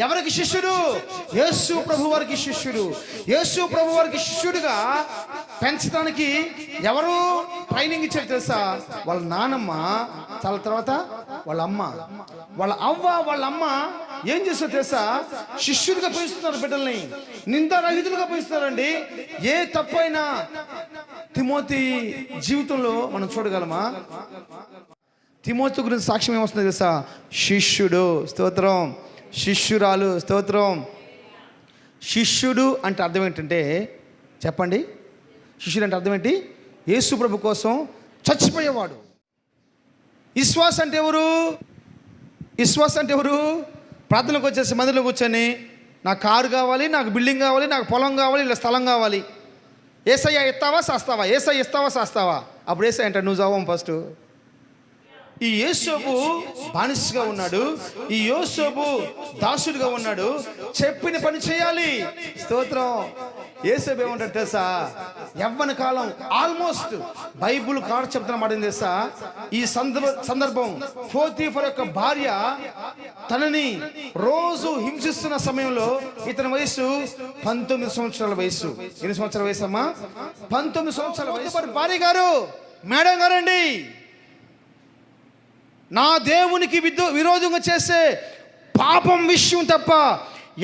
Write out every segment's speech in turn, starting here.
ఎవరికి శిష్యుడు? యేసు ప్రభు వారికి శిష్యుడు. యేసు ప్రభు వారికి శిష్యుడిగా పెంచడానికి ఎవరు ట్రైనింగ్ ఇచ్చారు తెలుసా? వాళ్ళ నానమ్మ, చాలా తర్వాత వాళ్ళ అమ్మ, వాళ్ళ అవ్వ, వాళ్ళ అమ్మ ఏం చేస్తారో తెలుసా? శిష్యుడిగా పెంచుతున్నారు బిడ్డల్ని, నిందారహితులుగా పెంచుతారండి. ఏ తప్పైనా తిమోతి జీవితంలో మనం చూడగలమా? తిమోతి గురించి సాక్ష్యం ఏమొస్తుంది తెలుసా? శిష్యుడు, స్తోత్రం. శిష్యురాలు, స్తోత్రం. శిష్యుడు అంటే అర్థం ఏంటంటే చెప్పండి? శిష్యుడు అంటే అర్థం ఏంటి? యేసు ప్రభు కోసం చచ్చిపోయేవాడు. విశ్వాస అంటే ఎవరు? విశ్వాస అంటే ఎవరు? ప్రార్థనకు వచ్చేసి మందిలో కూర్చొని నాకు కారు కావాలి, నాకు బిల్డింగ్ కావాలి, నాకు పొలం కావాలి, ఇలా స్థలం కావాలి, ఏసయ్య ఇస్తావా శాస్తావా, ఏసయ్య ఇస్తావా శాస్తావా. అప్పుడు ఏసయ్య అంటాడు నువ్వు చావం ఫస్ట్. ఈ యోసేపు బానిసగా ఉన్నాడు, ఈ యోసేపు దాసుడిగా ఉన్నాడు, చెప్పిన పని చేయాలి. స్తోత్రం. యోసేపు ఏమంటాడు తెలుసా? యవ్వన కాలం ఆల్మోస్ట్ బైబుల్ కాడ చెప్తున్న మాట తెలుసా? ఈ సందర్భం పోతీఫర్ యొక్క భార్య తనని రోజు హింసిస్తున్న సమయంలో ఇతని వయసు 19 సంవత్సరాల వయసు. ఎన్ని సంవత్సరాల వయసు అమ్మా? 19 సంవత్సరాల వయసు. భార్య గారు, మేడం గారండి, నా దేవునికి విరోధంగా చేసే పాపం విషయం తప్ప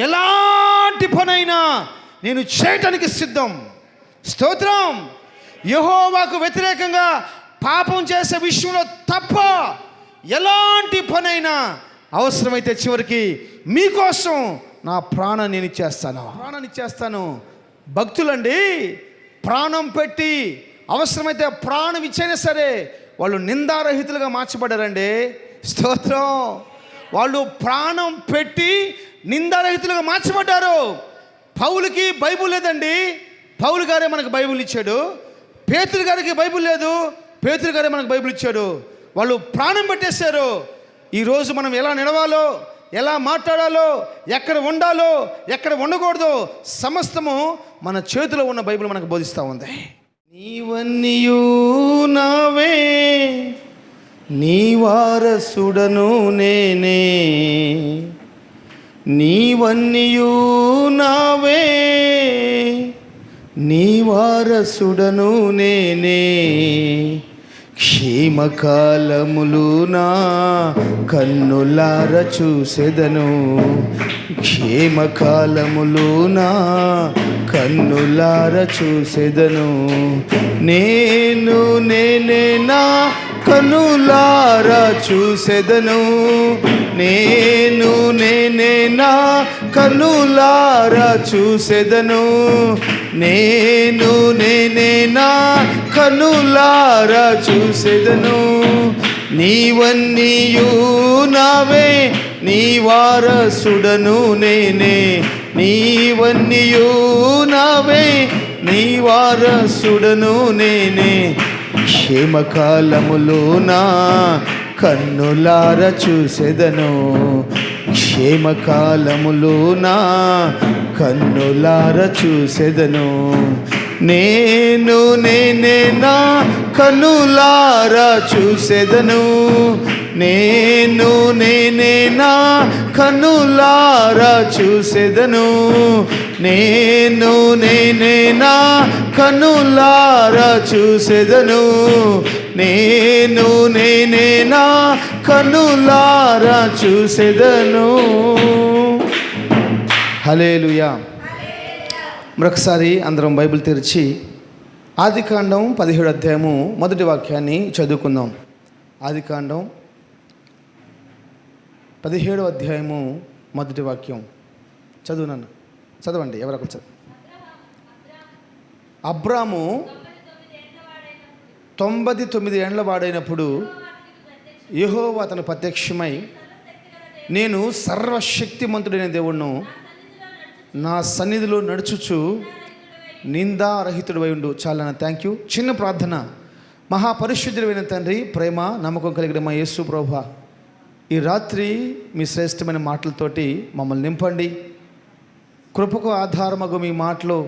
ఎలాంటి పనైనా నేను చేయటానికి సిద్ధం. స్తోత్రం. యెహోవాకు వ్యతిరేకంగా పాపం చేసే విషయంలో తప్ప ఎలాంటి పనైనా అవసరమైతే చివరికి మీకోసం నా ప్రాణాన్ని నేను ఇచ్చేస్తాను. భక్తులండి ప్రాణం పెట్టి అవసరమైతే ప్రాణం ఇచ్చైనా సరే వాళ్ళు నిందారహితులుగా మార్చబడ్డారండి. స్తోత్రం. వాళ్ళు ప్రాణం పెట్టి నిందారహితులుగా మార్చబడ్డారు. పౌలుకి బైబుల్ లేదండి, పౌలు గారే మనకు బైబుల్ ఇచ్చాడు. పేతురు గారికి బైబుల్ లేదు, పేతురు గారే మనకు బైబుల్ ఇచ్చాడు. వాళ్ళు ప్రాణం పెట్టేశారు. ఈరోజు మనం ఎలా నడవాలో, ఎలా మాట్లాడాలో, ఎక్కడ ఉండాలో, ఎక్కడ ఉండకూడదో సమస్తము మన చేతిలో ఉన్న బైబిల్ మనకు బోధిస్తూ ఉంది. నీవన్నీయు నావే, నీ వారసుడను నేనే. నీవన్నీయు నావే, నీ వారసుడను నేనే. క్షేమకాలములు నా కన్నులార చూసెదను. క్షేమకాలములు నా కన్నులార చూసెదను. నేనే నా కన్నులార చూసెదను. నేనే నా కన్నులార చూసెదను. నేనే నా కన్నులార చూసెదను. నీవన్నీయు నావే, నీ వారసుడను నేనే. నీవన్నీయు నావే, నీ వారసుడను నేనే. క్షేమకాలములో నా కన్నులార చూసెదను. క్షేమకాలములో నా కన్నులార చూసెదను. నేనే నా కన్నులార చూసెదను. నేనే నా కన్నులార చూసెదను. నేనే నా కన్నులార చూసెదను. నేనే నా కన్నులార చూసెదను. హల్లెలూయా. మరొకసారి అందరం బైబిల్ తెరిచి ఆదికాండం 17వ అధ్యాయము మొదటి వాక్యాన్ని చదువుకుందాం. ఆదికాండం 17వ అధ్యాయము మొదటి వాక్యం చదువునన్ను చదవండి. ఎవరొకరు చదువు. అబ్రాము 99 ఏండ్ల వాడైనప్పుడు యెహోవా అతను ప్రత్యక్షమై, నేను సర్వశక్తిమంతుడైన దేవుణ్ణు, నా సన్నిధిలో నడుచుచు నిందారహితుడు ఉండు. చాలా థ్యాంక్ యూ. చిన్న ప్రార్థన. మహాపరిశుద్ధుడైన తండ్రి, ప్రేమ నమ్మకం కలిగిన మా యేసు ప్రభువా, ఈ రాత్రి మీ శ్రేష్టమైన మాటలతోటి మమ్మల్ని నింపండి. కృపకు ఆధారమగు మీ మాటలు,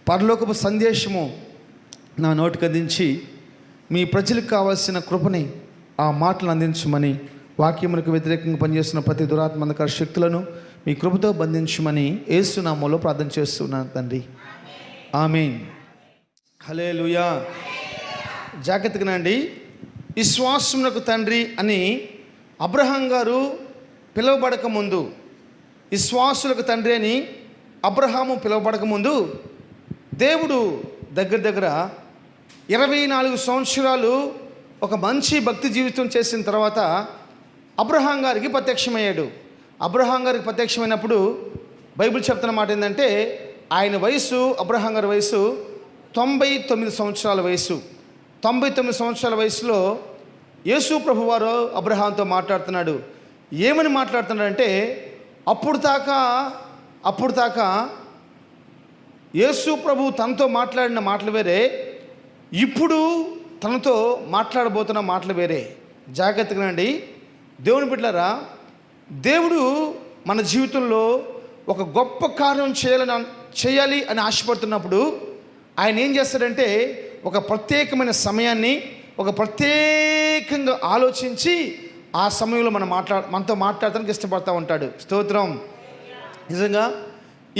పరలోకపు సందేశము నా నోటికి అందించి మీ ప్రజలకు కావాల్సిన కృపని ఆ మాటలు అందించమని వాక్యమునకు వ్యతిరేకంగా పనిచేస్తున్న ప్రతి దురాత్మకర శక్తులను మీ కృపతో బంధించమని యేసు నామములో ప్రార్థన చేస్తున్నాను తండ్రి, ఆమేన్. హల్లెలూయా. జాగ్రత్తగానండి. విశ్వాసమునకు తండ్రి అని అబ్రహాం గారు పిలువబడక ముందు, విశ్వాసులకు తండ్రి అని అబ్రహాము పిలువబడక ముందు, దేవుడు దగ్గర 24 సంవత్సరాలు ఒక మంచి భక్తి జీవితం చేసిన తర్వాత అబ్రహాం గారికి ప్రత్యక్షమయ్యాడు. అబ్రహాం గారికి ప్రత్యక్షమైనప్పుడు బైబిల్ చెప్తున్న మాట ఏంటంటే, ఆయన వయసు, అబ్రహాం గారి వయసు 99 సంవత్సరాల వయసు. 99 సంవత్సరాల వయసులో యేసు ప్రభువారు అబ్రహాంతో మాట్లాడుతున్నాడు. ఏమని మాట్లాడుతున్నాడంటే, అప్పుడు దాకా యేసు ప్రభు తనతో మాట్లాడిన మాటలు వేరే, ఇప్పుడు తనతో మాట్లాడబోతున్న మాటలు వేరే. జాగ్రత్తగా అండి. దేవుని బిడ్డలారా, దేవుడు మన జీవితంలో ఒక గొప్ప కార్యం చేయాలి అని ఆశపడుతున్నప్పుడు ఆయన ఏం చేస్తాడంటే, ఒక ప్రత్యేకమైన సమయాన్ని ఒక ప్రత్యేకంగా ఆలోచించి ఆ సమయంలో మనతో మాట్లాడటానికి ఇష్టపడతా ఉంటాడు. స్తోత్రం. నిజంగా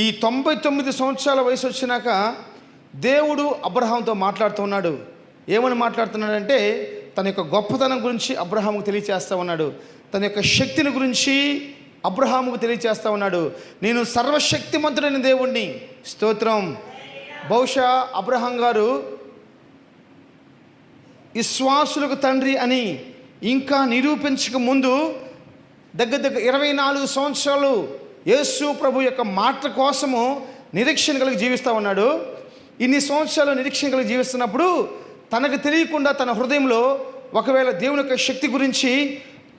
ఈ 99 సంవత్సరాల వయసు వచ్చినాక దేవుడు అబ్రహాంతో మాట్లాడుతూ ఉన్నాడు. ఏమని మాట్లాడుతున్నాడంటే, తన యొక్క గొప్పతనం గురించి అబ్రహాముకు తెలియచేస్తూ ఉన్నాడు. తన యొక్క శక్తిని గురించి అబ్రహాముకు తెలియచేస్తూ ఉన్నాడు. నేను సర్వశక్తిమంతుడైన దేవుణ్ణి. స్తోత్రం. బహుశా అబ్రహాం గారు విశ్వాసులకు తండ్రి అని ఇంకా నిరూపించక ముందు దగ్గర 24 సంవత్సరాలు యేసు ప్రభు యొక్క మాట కోసము నిరీక్షణ కలిగి జీవిస్తూ ఉన్నాడు. ఇన్ని సంవత్సరాలు నిరీక్షణ కలిగి జీవిస్తున్నప్పుడు తనకు తెలియకుండా తన హృదయంలో ఒకవేళ దేవుని యొక్క శక్తి గురించి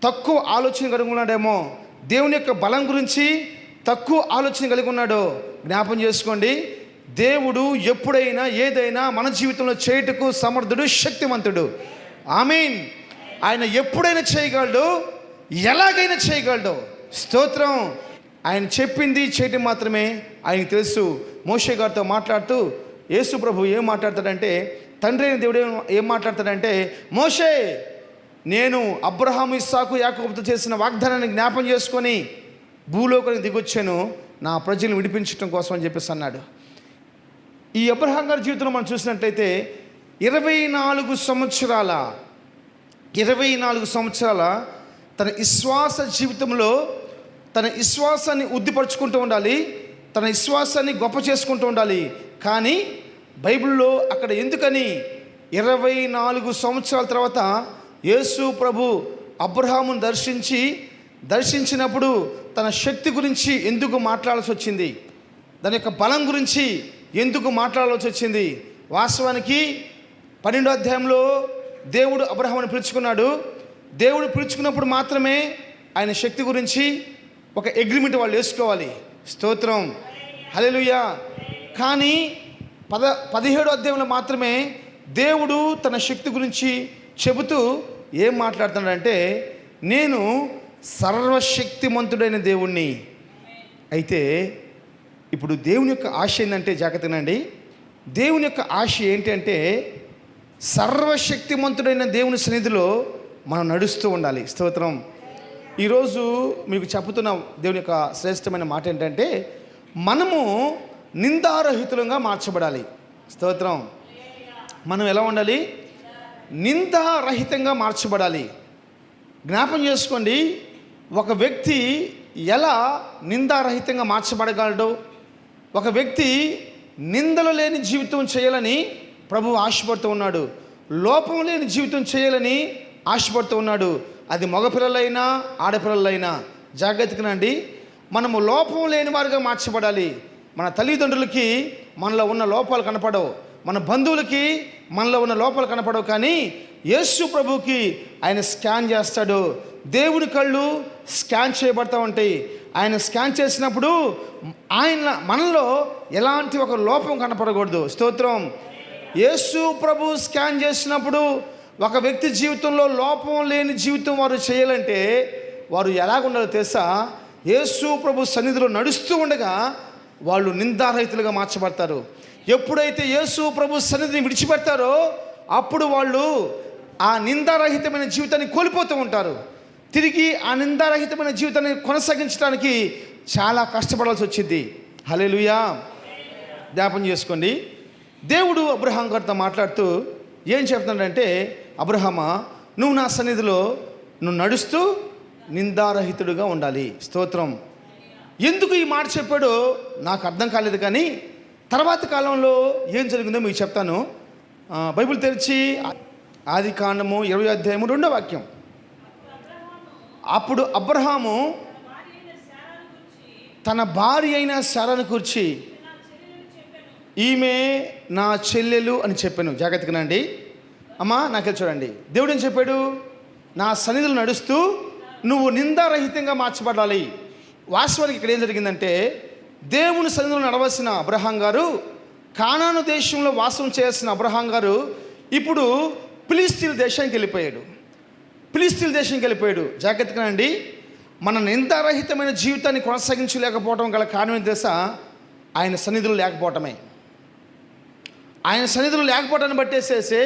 తక్కువ ఆలోచన కలిగి ఉన్నాడేమో, దేవుని యొక్క బలం గురించి తక్కువ ఆలోచన కలిగి ఉన్నాడో జ్ఞాపం చేసుకోండి. దేవుడు ఎప్పుడైనా ఏదైనా మన జీవితంలో చేయుటకు సమర్థుడు, శక్తిమంతుడు. ఆమేన్. ఆయన ఎప్పుడైనా చేయగలడు, ఎలాగైనా చేయగలడు. స్తోత్రం. ఆయన చెప్పింది చేయటం మాత్రమే ఆయనకు తెలుసు. మోషే గారితో మాట్లాడుతూ యేసు ప్రభు ఏం మాట్లాడతాడంటే, తండ్రి అయిన దేవుడు ఏం మాట్లాడతాడంటే, మోషే, నేను అబ్రహాము, ఇస్సాకు, యాకోబుతో చేసిన వాగ్దానాన్ని జ్ఞాపం చేసుకొని భూలోకానికి దిగొచ్చాను నా ప్రజలను విడిపించడం కోసం అని చెప్పేసి అన్నాడు. ఈ అబ్రహాం గారి జీవితంలో మనం చూసినట్లయితే 24 సంవత్సరాల తన విశ్వాస జీవితంలో తన విశ్వాసాన్ని ఉద్దిపరుచుకుంటూ ఉండాలి, తన విశ్వాసాన్ని గొప్ప చేసుకుంటూ ఉండాలి. కానీ బైబిల్లో అక్కడ ఎందుకని 24 సంవత్సరాల తర్వాత యేసు ప్రభు అబ్రహామును దర్శించినప్పుడు తన శక్తి గురించి ఎందుకు మాట్లాడాల్సి వచ్చింది, దాని యొక్క బలం గురించి ఎందుకు మాట్లాడాల్సి వచ్చింది? వాస్తవానికి 12వ అధ్యాయంలో దేవుడు అబ్రహామును పిలుచుకున్నాడు. దేవుడు పిలుచుకున్నప్పుడు మాత్రమే ఆయన శక్తి గురించి ఒక అగ్రిమెంట్ వాళ్ళు వేసుకోవాలి. స్తోత్రం. హల్లెలూయా. కానీ 17వ అధ్యాయంలో మాత్రమే దేవుడు తన శక్తి గురించి చెబుతూ ఏం మాట్లాడుతున్నాడంటే, నేను సర్వశక్తిమంతుడైన దేవుణ్ణి. అయితే ఇప్పుడు దేవుని యొక్క ఆశ ఏంటంటే, జాగ్రత్తనండి, దేవుని యొక్క ఆశ ఏంటంటే సర్వశక్తిమంతుడైన దేవుని సన్నిధిలో మనం నడుస్తూ ఉండాలి. స్తోత్రం. ఈరోజు మీకు చెబుతున్న దేవుని యొక్క శ్రేష్టమైన మాట ఏంటంటే, మనము నిందారహితులంగా మార్చబడాలి. స్తోత్రం. మనం ఎలా ఉండాలి? నిందారహితంగా మార్చబడాలి. జ్ఞాపం చేసుకోండి, ఒక వ్యక్తి ఎలా నిందారహితంగా మార్చబడగలడో, ఒక వ్యక్తి నిందలు లేని జీవితం చేయాలని ప్రభువు ఆశపడుతూ ఉన్నాడు, లోపం లేని జీవితం చేయాలని ఆశపడుతూ ఉన్నాడు. అది మగపిల్లలైనా ఆడపిల్లలైనా. జాగ్రత్తగానండి, మనము లోపం లేని వారిగా మార్చబడాలి. మన తల్లిదండ్రులకి మనలో ఉన్న లోపాలు కనపడవు, మన బంధువులకి మనలో ఉన్న లోపాలు కనపడవు. కానీ యేసు ప్రభువుకి ఆయన స్కాన్ చేస్తాడు. దేవుని కళ్ళు స్కాన్ చేయబడతా ఉంటాయి. ఆయన స్కాన్ చేసినప్పుడు మనలో ఎలాంటి ఒక లోపం కనపడకూడదు. స్తోత్రం. యేసు ప్రభు స్కాన్ చేసినప్పుడు ఒక వ్యక్తి జీవితంలో లోపం లేని జీవితం వారు చేయాలంటే వారు ఎలాగుండాలో తెలుసా? యేసు ప్రభు సన్నిధిలో నడుస్తూ ఉండగా వాళ్ళు నిందారహితులుగా మార్చబడతారు. ఎప్పుడైతే యేసు ప్రభు సన్నిధిని విడిచిపెడతారో అప్పుడు వాళ్ళు ఆ నిందారహితమైన జీవితాన్ని కోల్పోతూ ఉంటారు. తిరిగి ఆ నిందారహితమైన జీవితాన్ని కొనసాగించడానికి చాలా కష్టపడాల్సి వచ్చింది. హల్లెలూయా. జ్ఞాపం చేసుకోండి, దేవుడు అబ్రహాం గారితో మాట్లాడుతూ ఏం చెప్తున్నాడంటే, అబ్రహామా, నువ్వు నా సన్నిధిలో నువ్వు నడుస్తూ నిందారహితుడుగా ఉండాలి. స్తోత్రం. ఎందుకు ఈ మాట చెప్పాడో నాకు అర్థం కాలేదు, కానీ తర్వాత కాలంలో ఏం జరిగిందో మీకు చెప్తాను. బైబిల్ తెరిచి ఆది కాండము 20వ అధ్యాయము 2వ వాక్యం. అప్పుడు అబ్రహాము తన భార్య అయిన శారాను కూర్చి, ఈమె నా చెల్లెలు అని చెప్పాను. జాగ్రత్తగానండి అమ్మా, నాకే చూడండి, దేవుడు ఏం చెప్పాడు, నా సన్నిధిలో నడుస్తూ నువ్వు నిందారహితంగా మార్చబడాలి. వాస్తవానికి ఇక్కడ ఏం జరిగిందంటే, దేవుని సన్నిధిలో నడవలసిన అబ్రహాం గారు, కానాను దేశంలో వాసం చేయాల్సిన అబ్రహాం గారు ఇప్పుడు ఫిలిస్తీన్ దేశానికి వెళ్ళిపోయాడు. జాగ్రత్తగానండి, మన నిందారహితమైన జీవితాన్ని కొనసాగించలేకపోవడం గల కారణం తెలుసా? ఆయన సన్నిధిలో లేకపోవటమే. ఆయన సన్నిధిలో లేకపోవటాన్ని బట్టేసేసి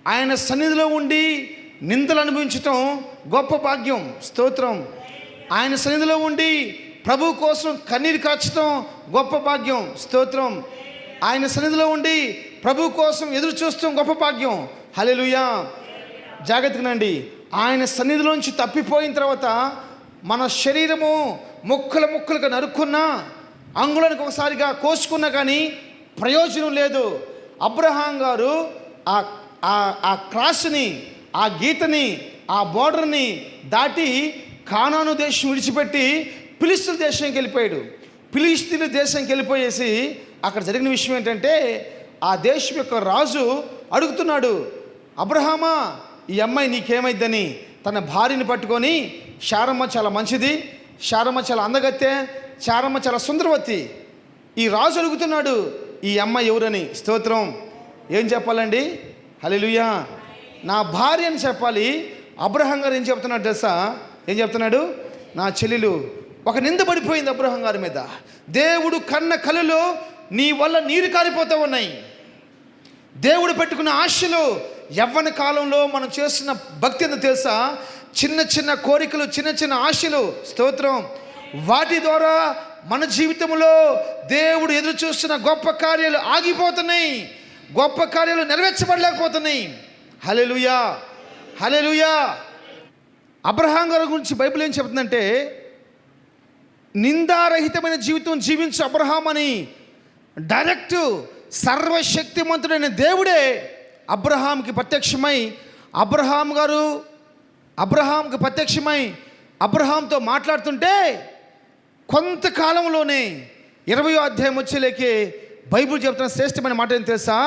ఆయన సన్నిధిలో ఉండి నిందలు అనుభవించటం గొప్ప భాగ్యం. స్తోత్రం. ఆయన సన్నిధిలో ఉండి ప్రభు కోసం కన్నీరు కార్చడం గొప్ప భాగ్యం. స్తోత్రం. ఆయన సన్నిధిలో ఉండి ప్రభు కోసం ఎదురు చూస్తాం గొప్ప భాగ్యం. హల్లెలూయా. జాగ్రత్తగానండి, ఆయన సన్నిధిలోంచి తప్పిపోయిన తర్వాత మన శరీరము ముక్కలుగా నరుక్కున్నా, అంగుళానికి ఒకసారిగా కోసుకున్నా కానీ ప్రయోజనం లేదు. అబ్రహాం గారు ఆ క్రాస్ని, ఆ గీతని, ఆ బోర్డర్ని దాటి కానాను దేశం విడిచిపెట్టి ఫిలిస్తీన్ దేశానికి వెళ్ళిపోయాడు. ఫిలిస్తీన్ దేశానికి వెళ్ళిపోయేసి అక్కడ జరిగిన విషయం ఏంటంటే, ఆ దేశం యొక్క రాజు అడుగుతున్నాడు, అబ్రహామా, ఈ అమ్మాయి నీకేమైద్దని తన భార్యని పట్టుకొని, శారమ్మ చాలా మంచిది, శారమ్మ చాలా అందగత్తె, శారమ్మ చాలా సుందరవతి. ఈ రాజు అడుగుతున్నాడు, ఈ అమ్మాయి ఎవరని. స్తోత్రం. ఏం చెప్పాలండి? హల్లెలూయా. నా భార్య అని చెప్పాలి. అబ్రహాం గారు ఏం చెప్తున్నాడు తెలుసా? ఏం చెప్తున్నాడు? నా చెల్లెలు. ఒక నింద పడిపోయింది అబ్రహాం గారి మీద. దేవుడు కన్న కళ్ళలో నీ వల్ల నీరు కారిపోతూ ఉన్నాయి. దేవుడు పెట్టుకున్న ఆశలు, యవ్వన కాలంలో మనం చేస్తున్న భక్తి ఎంత తెలుసా? చిన్న కోరికలు, చిన్న ఆశలు. స్తోత్రం. వాటి ద్వారా మన జీవితంలో దేవుడు ఎదురు చూస్తున్న గొప్ప కార్యాలు ఆగిపోతున్నాయి, గొప్ప కార్యాలు నెరవేర్చబడలేకపోతున్నాయి. హల్లెలూయా. అబ్రహాం గారి గురించి బైబిల్ ఏం చెప్తుందంటే, నిందారహితమైన జీవితం జీవించు అబ్రహాం అని డైరెక్ట్ సర్వశక్తిమంతుడైన దేవుడే అబ్రహాంకి ప్రత్యక్షమై, అబ్రహాంతో మాట్లాడుతుంటే కొంతకాలంలోనే 20వ అధ్యాయం వచ్చేలేకే బైబిల్ చెప్తున్న శ్రేష్టమైన మాట ఏం తెలుసా?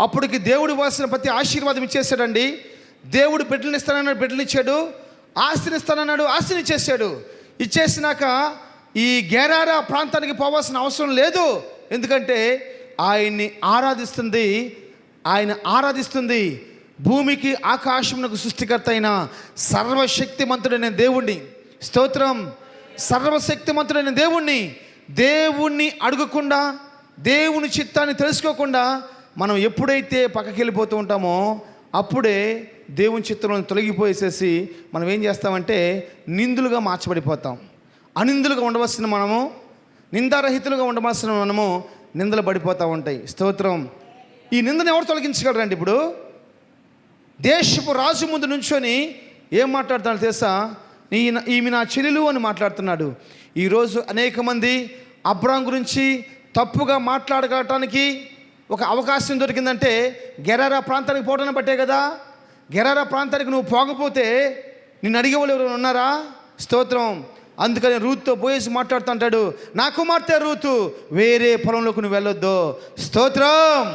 అప్పటికి దేవుడు ఇవ్వాల్సిన ప్రతి ఆశీర్వాదం ఇచ్చేసాడండి. దేవుడు బిడ్డలు ఇస్తానన్నాడు, బిడ్డలు ఇచ్చాడు. ఆస్తిని ఇస్తానన్నాడు, ఆస్తిని ఇచ్చేసాడు. ఇచ్చేసినాక ఈ గెరారా ప్రాంతానికి పోవాల్సిన అవసరం లేదు. ఎందుకంటే ఆయన ఆరాధిస్తుంది భూమికి ఆకాశమునకు సృష్టికర్త అయిన సర్వశక్తిమంతుడైన దేవుణ్ణి. స్తోత్రం. సర్వశక్తిమంతుడైన దేవుణ్ణి అడగకుండా, దేవుని చిత్తాన్ని తెలుసుకోకుండా మనం ఎప్పుడైతే పక్కకి వెళ్ళిపోతూ ఉంటామో అప్పుడే దేవుని చిత్తంలో తొలగిపోయేసేసి మనం ఏం చేస్తామంటే నిందులుగా మార్చబడిపోతాం. అనిందులుగా ఉండవలసిన మనము, నిందారహితులుగా ఉండవలసిన మనము నిందలు పడిపోతూ ఉంటాయి. స్తోత్రం. ఈ నిందను ఎవరు తొలగించగలరండి? ఇప్పుడు దేశపు రాజు ముందు నుంచొని ఏం మాట్లాడుతున్నాడు తెలుసా? ఈమె నా చెల్లెలు అని మాట్లాడుతున్నాడు. ఈరోజు అనేక మంది అబ్రాం గురించి తప్పుగా మాట్లాడగలటానికి ఒక అవకాశం దొరికిందంటే గెరారా ప్రాంతానికి పోవడం బట్టే కదా. గెరారా ప్రాంతానికి నువ్వు పోకపోతే నిన్ను అడిగేవాళ్ళు ఎవరు ఉన్నారా? స్తోత్రం. అందుకని రూత్తో పోయేసి మాట్లాడుతుంటాడు, నా కుమార్తె రూతు, వేరే పొలంలోకి నువ్వు వెళ్ళొద్దు. స్తోత్రం.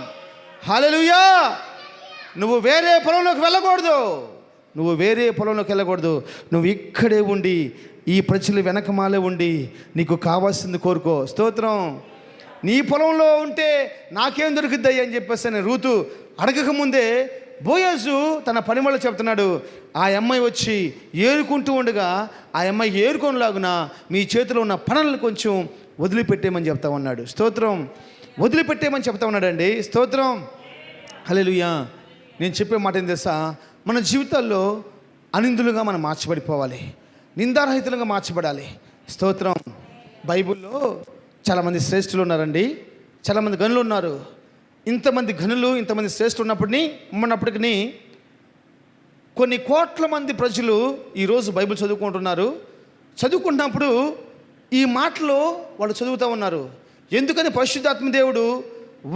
హల్లెలూయా. నువ్వు వేరే పొలంలోకి వెళ్ళకూడదు. నువ్వు ఇక్కడే ఉండి ఈ ప్రజలు వెనకమాలే ఉండి నీకు కావాల్సింది కోరుకో. స్తోత్రం. నీ పొలంలో ఉంటే నాకేం దొరుకుద్ది అని చెప్పేసి అని రూతు అడగకముందే బోయజు తన పని వల్ల చెప్తున్నాడు, ఆ అమ్మాయి వచ్చి ఏరుకుంటూ ఉండగా ఆ అమ్మాయి ఏరుకోనిలాగున మీ చేతిలో ఉన్న పనులను కొంచెం వదిలిపెట్టేయమని చెప్తా ఉన్నాడు. స్తోత్రం. వదిలిపెట్టేయమని చెప్తా ఉన్నాడండి. స్తోత్రం. హల్లెలూయా. నేను చెప్పే మాట ఏం తెలుసా? మన జీవితాల్లో అనిందులుగా మనం మార్చబడిపోవాలి, నిందారహితులుగా మార్చబడాలి. స్తోత్రం. బైబిల్లో చాలామంది శ్రేష్ఠులు ఉన్నారండి, చాలామంది గనులు ఉన్నారు. ఇంతమంది గనులు, ఇంతమంది శ్రేష్ఠులు ఉన్నప్పటికీ కొన్ని కోట్ల మంది ప్రజలు ఈరోజు బైబిల్ చదువుకుంటున్నారు. చదువుకుంటున్నప్పుడు ఈ మాటలు వాళ్ళు చదువుతూ ఉన్నారు. ఎందుకని పరిశుద్ధాత్మ దేవుడు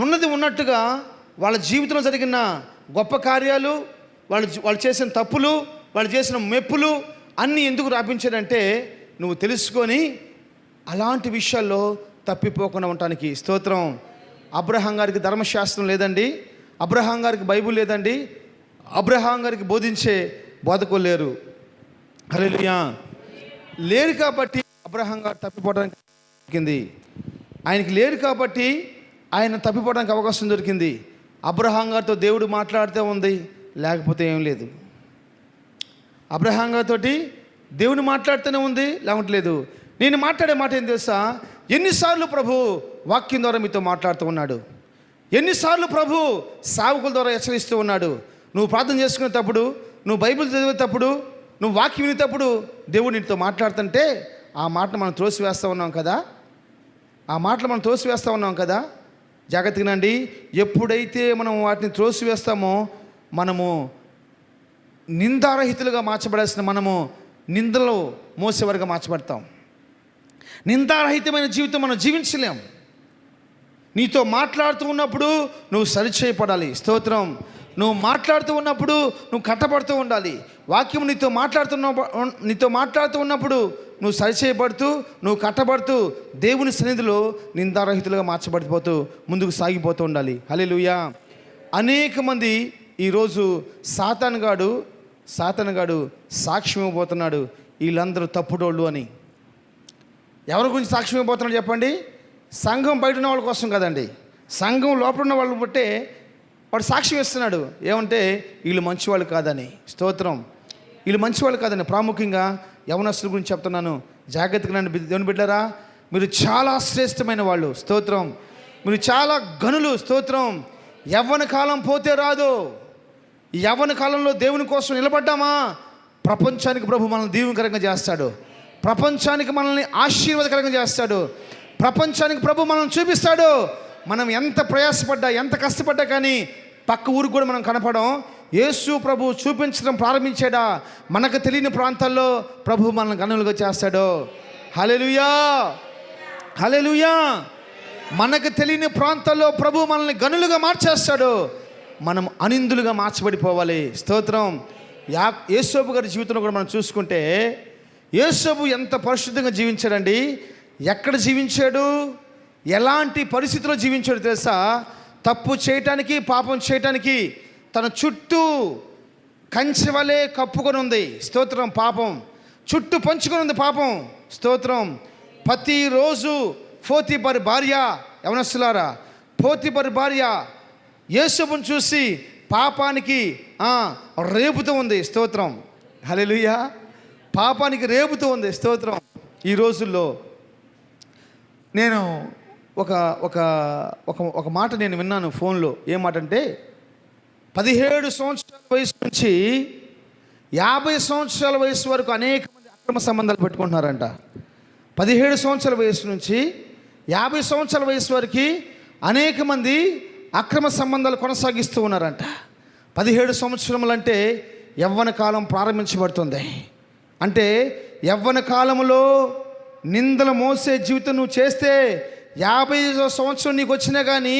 ఉన్నది ఉన్నట్టుగా వాళ్ళ జీవితంలో జరిగిన గొప్ప కార్యాలు, వాళ్ళు చేసిన తప్పులు, వాళ్ళు చేసిన మెప్పులు అన్నీ ఎందుకు రాపించాడంటే నువ్వు తెలుసుకొని అలాంటి విషయాల్లో తప్పిపోకుండా ఉండటానికి. స్తోత్రం. అబ్రహాం గారికి ధర్మశాస్త్రం లేదండి, అబ్రహాం గారికి బైబిల్ లేదండి, అబ్రహాం గారికి బోధించే బోధకులు లేరు. హల్లెలూయా. లేరు కాబట్టి అబ్రహాం గారు తప్పిపోవడానికి దొరికింది. ఆయనకి లేరు కాబట్టి ఆయన తప్పిపోవడానికి అవకాశం దొరికింది. అబ్రహాం గారితో దేవుడు మాట్లాడితే ఉంది, లేకపోతే ఏం లేదు. అబ్రహాం గారితో దేవుని మాట్లాడితేనే ఉంది, లేకుంటే లేదు. నేను మాట్లాడే మాట ఏం తెలుసా? ఎన్నిసార్లు ప్రభు వాక్యం ద్వారా మీతో మాట్లాడుతూ ఉన్నాడు, ఎన్నిసార్లు ప్రభు సేవకుల ద్వారా హెచ్చరిస్తూ ఉన్నాడు. నువ్వు ప్రార్థన చేసుకునేటప్పుడు, నువ్వు బైబిల్ చదివేటప్పుడు, నువ్వు వాక్యం వినేటప్పుడు దేవుడు నీతో మాట్లాడుతుంటే ఆ మాటను మనం త్రోసివేస్తూ ఉన్నాం కదా, ఆ మాటలు మనం త్రోసివేస్తూ ఉన్నాం కదా. జాగ్రత్తగానండి. ఎప్పుడైతే మనం వాటిని త్రోసివేస్తామో మనము నిందారహితులుగా మార్చబడాల్సిన మనము నిందలో మోసేవారుగా మార్చబడతాం. నిందారహితమైన జీవితం మనం జీవించలేం. నీతో మాట్లాడుతూ ఉన్నప్పుడు నువ్వు సరిచేయబడాలి. స్తోత్రం. నువ్వు మాట్లాడుతూ ఉన్నప్పుడు నువ్వు కట్టబడుతూ ఉండాలి. వాక్యం నీతో మాట్లాడుతూ ఉన్నప్పుడు నువ్వు సరిచేయబడుతూ, నువ్వు కట్టబడుతూ దేవుని సన్నిధిలో నిందారహితులుగా మార్చబడిపోతూ ముందుకు సాగిపోతూ ఉండాలి. హల్లెలూయా. అనేక మంది ఈరోజు సాతానుగాడు సాక్ష్యం ఇవ్వబోతున్నాడు, వీళ్ళందరూ తప్పుడోళ్ళు అని. ఎవరి గురించి సాక్ష్యం ఇవ్వబోతున్నాడు చెప్పండి? సంఘం బయట ఉన్న వాళ్ళ కోసం కదండి, సంఘం లోపల ఉన్న వాళ్ళు బట్టే వాడు సాక్ష్యం ఇస్తున్నాడు. ఏమంటే వీళ్ళు మంచివాళ్ళు కాదని. స్తోత్రం. వీళ్ళు మంచివాళ్ళు కాదని. ప్రాముఖ్యంగా యవనస్తుల గురించి చెప్తున్నాను. జాగ్రత్తగా నన్ను దేవుని బిడ్డలారా, మీరు చాలా శ్రేష్టమైన వాళ్ళు. స్తోత్రం. మీరు చాలా గనులు. స్తోత్రం. యవ్వన కాలం పోతే రాదు. ఈ యవ్వన కాలంలో దేవుని కోసం నిలబడ్డామా, ప్రపంచానికి ప్రభు మనల్ని దీవెనకరంగా చేస్తాడు, ప్రపంచానికి మనల్ని ఆశీర్వాదకరంగా చేస్తాడు, ప్రపంచానికి ప్రభు మనల్ని చూపిస్తాడు. మనం ఎంత ప్రయాసపడ్డా, ఎంత కష్టపడ్డా కానీ పక్క ఊరికి కూడా మనం కనపడం. యేసు ప్రభు చూపించడం ప్రారంభించాడా, మనకు తెలియని ప్రాంతాల్లో ప్రభు మనల్ని గనులుగా చేస్తాడు. హల్లెలూయా. హల్లెలూయా. మనకు తెలియని ప్రాంతాల్లో ప్రభు మనల్ని గనులుగా మార్చేస్తాడు. మనం అనిందులుగా మార్చబడిపోవాలి. స్తోత్రం. యేసోబు గారి జీవితంలో కూడా మనం చూసుకుంటే యేసోబు ఎంత పరిశుద్ధంగా జీవించాడండి. ఎక్కడ జీవించాడు, ఎలాంటి పరిస్థితిలో జీవించాడు తెలుసా? తప్పు చేయటానికి, పాపం చేయటానికి తన చుట్టూ కంచె వలె కప్పుకొని ఉంది. స్తోత్రం. పాపం చుట్టూ పంచుకొని ఉంది పాపం. స్తోత్రం. ప్రతిరోజు పోతీఫరు భార్య, యవనస్తులారా, పోతీఫరు భార్య యేసోబును చూసి పాపానికి రేపుతూ ఉంది. స్తోత్రం. హల్లెలూయా. పాపానికి రేపుతూ ఉంది. స్తోత్రం. ఈ రోజుల్లో నేను ఒక ఒక ఒక ఒక మాట నేను విన్నాను ఫోన్లో. ఏం మాట అంటే 17 సంవత్సరాల వయసు నుంచి 50 సంవత్సరాల వయసు వరకు అనేక మంది అక్రమ సంబంధాలు పెట్టుకుంటున్నారంట. 17 సంవత్సరాల వయసు నుంచి 50 సంవత్సరాల వయసు వరకు అనేక మంది అక్రమ సంబంధాలు కొనసాగిస్తూ ఉన్నారంట. 17 సంవత్సరములు అంటే యవ్వన కాలం ప్రారంభించబడుతుంది. అంటే యవ్వన కాలంలో నిందలు మోసే జీవితం నువ్వు చేస్తే 50 సంవత్సరం నీకు వచ్చినా కానీ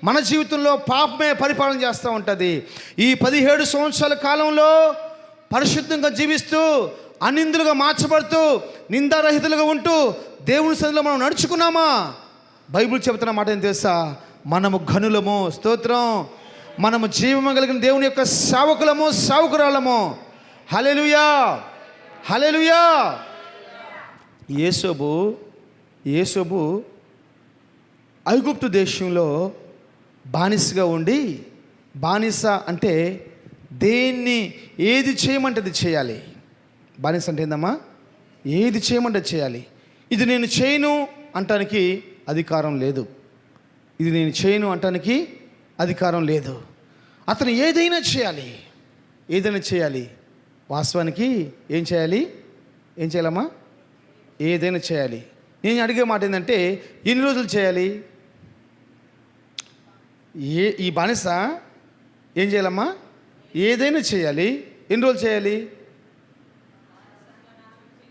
మన జీవితంలో పాపమే పరిపాలన చేస్తూ ఉంటుంది. ఈ 17 సంవత్సరాల కాలంలో పరిశుద్ధంగా జీవిస్తూ, అనిందులుగా మార్చబడుతూ, నిందారహితులుగా ఉంటూ దేవుని సన్నిధిలో మనం నడుచుకున్నామా, బైబిల్ చెబుతున్న మాట ఏం తెలుసా? మనము ఘనులము. స్తోత్రం. మనము జీవము కలిగిన దేవుని యొక్క సేవకులము, సేవకురాలము. హల్లెలూయా. హల్లెలూయా. యేసోబు ఐగుప్తు దేశంలో బానిసగా ఉండి, బానిస అంటే ఏది చేయమంటే అది చేయాలి. బానిస అంటే ఏందమ్మా? ఏది చేయమంటే చేయాలి. ఇది నేను చేయను అంటానికి అధికారం లేదు. ఇది నేను చేయను అంటానికి అధికారం లేదు. అతను ఏదైనా చేయాలి, ఏదైనా చేయాలి. వాస్తవానికి ఏం చేయాలమ్మా? ఏదైనా చేయాలి. నేను అడిగే మాట ఏంటంటే, ఎన్ని రోజులు చేయాలి? ఈ బానిస ఏం చేయాలమ్మా? ఏదైనా చేయాలి. ఎన్ని రోజులు చేయాలి?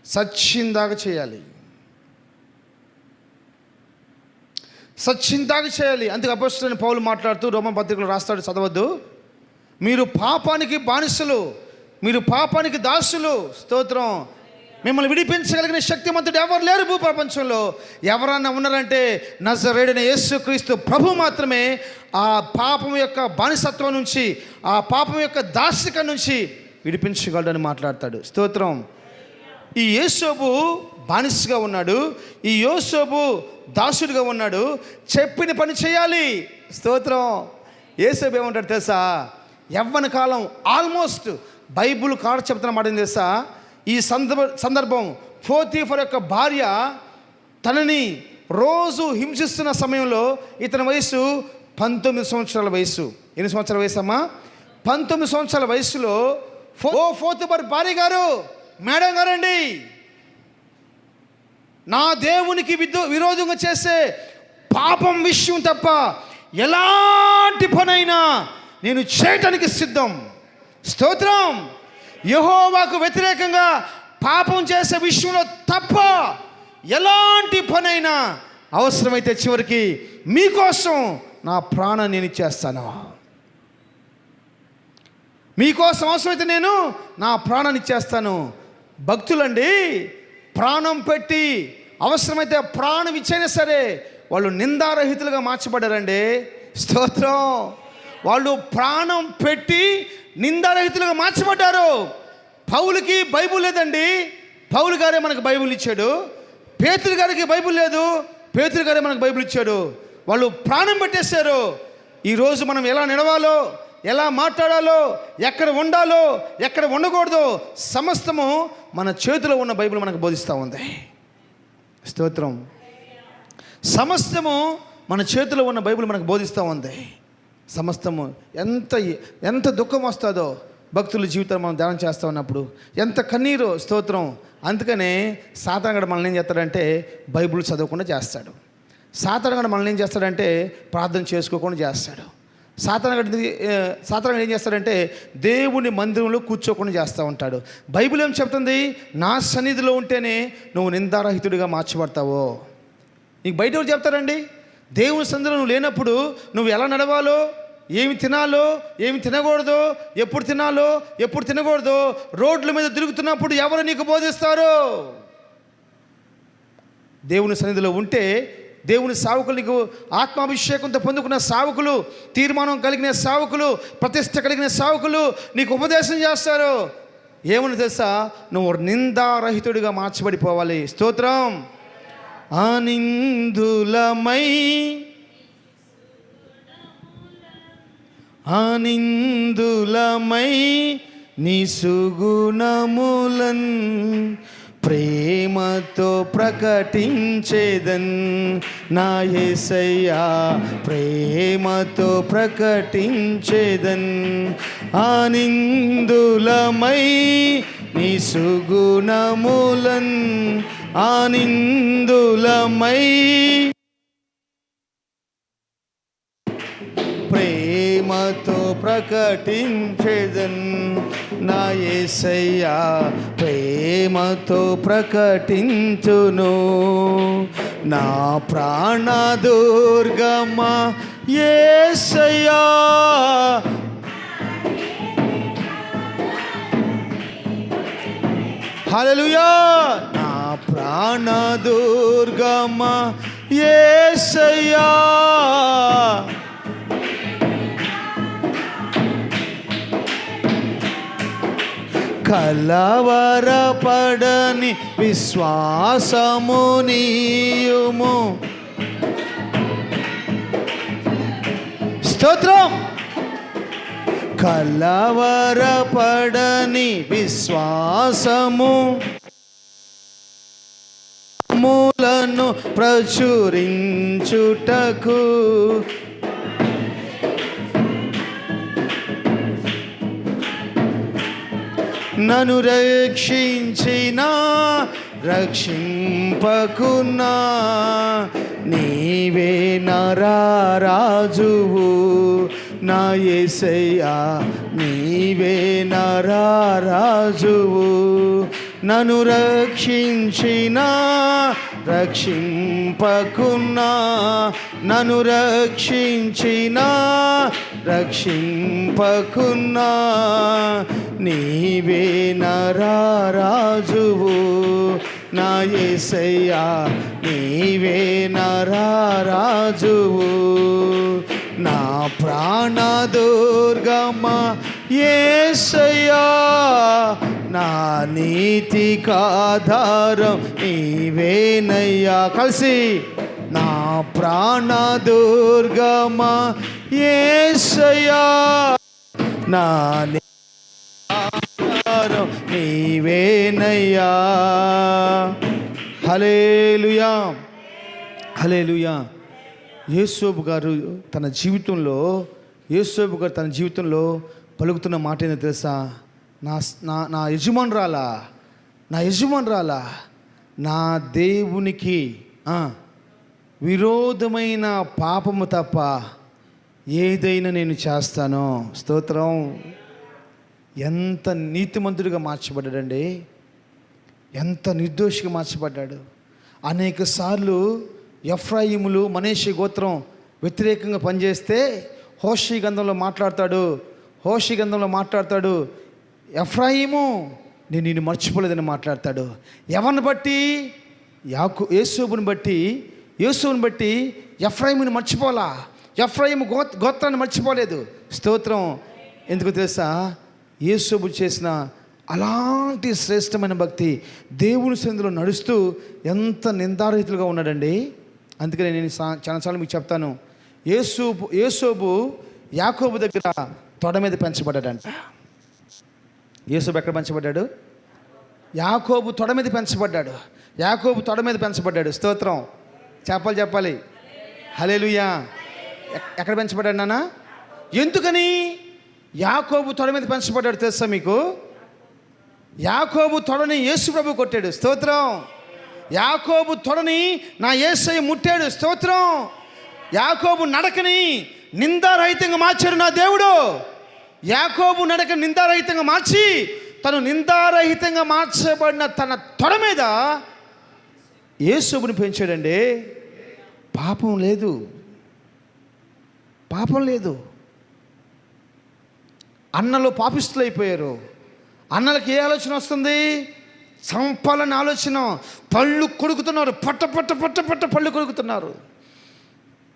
సచ్చిందాకా చేయాలి. సచ్చిందాకా చేయాలి. అందుకే అపోస్తలుడైన పౌలు మాట్లాడుతూ రోమన్ పత్రికలో రాస్తాడు, చదవద్దు. మీరు పాపానికి బానిసలు, మీరు పాపానికి దాసులు. స్తోత్రం. మిమ్మల్ని విడిపించగలిగిన శక్తిమంతుడు ఎవరు లేరు భూ ప్రపంచంలో. ఎవరన్నా ఉన్నారంటే నజరేయుడైన యేసుక్రీస్తు ప్రభు మాత్రమే ఆ పాపం యొక్క బానిసత్వం నుంచి, ఆ పాపం యొక్క దాస్యకం నుంచి విడిపించగలడని మాట్లాడతాడు. స్తోత్రం. ఈ యోసేపు బానిసగా ఉన్నాడు, ఈ యోసేపు దాసుడిగా ఉన్నాడు. చెప్పిన పని చేయాలి. స్తోత్రం. యోసేపు ఏమంటాడు తెలుసా? యవ్వన కాలం ఆల్మోస్ట్ బైబుల్ కాడ చెప్తున్న మాట ఏం తెలుసా? ఈ సందర్భం పోతీఫర్ యొక్క భార్య తనని రోజు హింసిస్తున్న సమయంలో ఇతని వయసు 19 సంవత్సరాల వయసు. ఎన్ని సంవత్సరాల వయసు అమ్మా? 19 సంవత్సరాల వయసులో పోతీఫర్ భార్య గారు, మేడం గారండి, నా దేవునికి విరోధంగా చేసే పాపం విషయం తప్ప ఎలాంటి పనైనా నేను చేయటానికి సిద్ధం. స్తోత్రం. యెహోవాకు వ్యతిరేకంగా పాపం చేసే విషయంలో తప్ప ఎలాంటి పనైనా అవసరమైతే చివరికి మీకోసం నా ప్రాణం నేను ఇచ్చేస్తాను. మీకోసం అవసరమైతే నేను నా ప్రాణాన్ని ఇచ్చేస్తాను. భక్తులండి ప్రాణం పెట్టి అవసరమైతే ప్రాణం ఇచ్చైనా సరే వాళ్ళు నిందారహితులుగా మార్చబడ్డారండి. స్తోత్రం. వాళ్ళు ప్రాణం పెట్టి నిందారహితులుగా మార్చబడ్డారు. పౌలుకి బైబుల్ లేదండి, పౌలు గారే మనకు బైబుల్ ఇచ్చాడు. పేతురు గారికి బైబుల్ లేదు, పేతురు గారే మనకు బైబుల్ ఇచ్చాడు. వాళ్ళు ప్రాణం పెట్టేశారు. ఈరోజు మనం ఎలా నడవాలో, ఎలా మాట్లాడాలో, ఎక్కడ ఉండాలో, ఎక్కడ ఉండకూడదో సమస్తము మన చేతిలో ఉన్న బైబిల్ మనకు బోధిస్తూ ఉంది. స్తోత్రం. సమస్తము మన చేతిలో ఉన్న బైబిల్ మనకు బోధిస్తూ ఉంది. సమస్తము ఎంత దుఃఖం వస్తుందో భక్తుల జీవితం మనం ధ్యానం చేస్తూ ఉన్నప్పుడు, ఎంత కన్నీరు. స్తోత్రం. అందుకనే సాతానుగాడు మనల్ని ఏం చేస్తాడంటే బైబిల్ చదవకుండా చేస్తాడు. సాతానుగాడు మనల్ని ఏం చేస్తాడంటే ప్రార్థన చేసుకోకుండా చేస్తాడు. సాతానుగాడు ఏం చేస్తాడంటే దేవుని మందిరంలో కూర్చోకుండా చేస్తూ ఉంటాడు. బైబిల్ ఏం చెప్తుంది? నా సన్నిధిలో ఉంటేనే నువ్వు నిందారహితుడిగా మార్చబడతావో. నీకు బయట ఎవరు చెప్తారండి? దేవుని సన్నిధిలో నువ్వు లేనప్పుడు నువ్వు ఎలా నడవాలో, ఏమి తినాలో, ఏమి తినకూడదో, ఎప్పుడు తినాలో, ఎప్పుడు తినకూడదో రోడ్ల మీద తిరుగుతున్నప్పుడు ఎవరు నీకు బోధిస్తారు? దేవుని సన్నిధిలో ఉంటే దేవుని సేవకులు, నీకు ఆత్మాభిషేకంతో పొందుకున్న సేవకులు, తీర్మానం కలిగిన సేవకులు, ప్రతిష్ట కలిగిన సేవకులు నీకు ఉపదేశం చేస్తారు. ఏమని తెలుసా? నువ్వు నిందారహితుడిగా మార్చబడిపోవాలి. స్తోత్రం. ఆనిందులమై నీ సుగుణములన్ ప్రేమతో ప్రకటించేదన్. నా యేసయ్యా ప్రేమతో ప్రకటించేదన్. ఆనిందులమై నీ సుగుణములన్, ఆనిందులమై ప్రేమతో ప్రకటించేదన్. నా యేసయ్యా ప్రేమతో ప్రకటించును. నా ప్రాణదుర్గమా యేసయ్యా, హల్లెలూయా. నా ప్రాణదుర్గమా యేసయ్యా, కలవరపడని విశ్వాసము నీయుము. స్తోత్రం. కలవరపడని విశ్వాసము మూలను ప్రచురించుటకు నన్ను రక్షించిన రక్షింపకున్నా నీవే నా రాజువు నా యేసయ్యా నీవే నా రాజువు నన్ను రక్షించిన రక్షింపకున్నా నన్ను రక్షించిన రక్షింపకున్నా నీవే నా రాజువు నా యేసయ్యా నీవే నా రాజువు నా ప్రాణదుర్గమా యేసయ్యా నా నీతికాధారం నీవేనయ్యా కలిసి నా ప్రాణదుర్గమా యేసయ్యా నా నీతికాధారం నీవేనయ్యా హల్లెలూయా హల్లెలూయా యోసేపు గారు తన జీవితంలో పలుకుతున్న మాట ఏంటో తెలుసా? నా యజమానురాలా నా దేవునికి విరోధమైన పాపము తప్ప ఏదైనా నేను చేస్తాను. స్తోత్రం. ఎంత నీతిమంతుడిగా మార్చబడ్డాడండి, ఎంత నిర్దోషిగా మార్చబడ్డాడు. అనేక సార్లు ఎఫ్రాయిములు మనష్షే గోత్రం వ్యతిరేకంగా పనిచేస్తే హోషీ గ్రంథంలో మాట్లాడతాడు ఎఫ్రాయిము నేను నిన్ను మర్చిపోలేదని మాట్లాడతాడు. ఎవరిని బట్టి? యోసేపుని బట్టి ఎఫ్రాయిముని మర్చిపోలా. ఎఫ్రాయిము గోత్రాన్ని మర్చిపోలేదు. స్తోత్రం. ఎందుకు తెలుసా? యోసేపు చేసిన అలాంటి శ్రేష్టమైన భక్తి, దేవుని సన్నిధిలో నడుస్తూ ఎంత నిందారహితులుగా ఉన్నాడండి. అందుకని నేను చాలాసార్లు మీకు చెప్తాను, యోసేపు యాకోబు దగ్గర తొడ మీద పెంచబడ్డాడంట. యోసేపు ఎక్కడ పెంచబడ్డాడు? యాకోబు తొడ మీద పెంచబడ్డాడు. స్తోత్రం. చెప్పాలి హల్లెలూయా. ఎక్కడ పెంచబడ్డాడు నాన్న? ఎందుకని యాకోబు తొడ మీద పెంచబడ్డాడు తెలుసా మీకు? యాకోబు తొడని యేసు ప్రభు కొట్టాడు. స్తోత్రం. యాకోబు తొడని నా యేసయ్య ముట్టాడు. స్తోత్రం. యాకోబు నడకని నిందారహితంగా మార్చాడు నా దేవుడు. యాకోబు నడక నిందారహితంగా మార్చి తను నిందారహితంగా మార్చబడిన తన తొడ మీద యేసుని పెంచాడండి. పాపం లేదు. అన్నలు పాపిస్తులు అయిపోయారు. అన్నలకి ఏ ఆలోచన వస్తుంది? చంపాలని ఆలోచన. పళ్ళు కొరుకుతున్నారు, పట్ట పళ్ళు కొరుకుతున్నారు.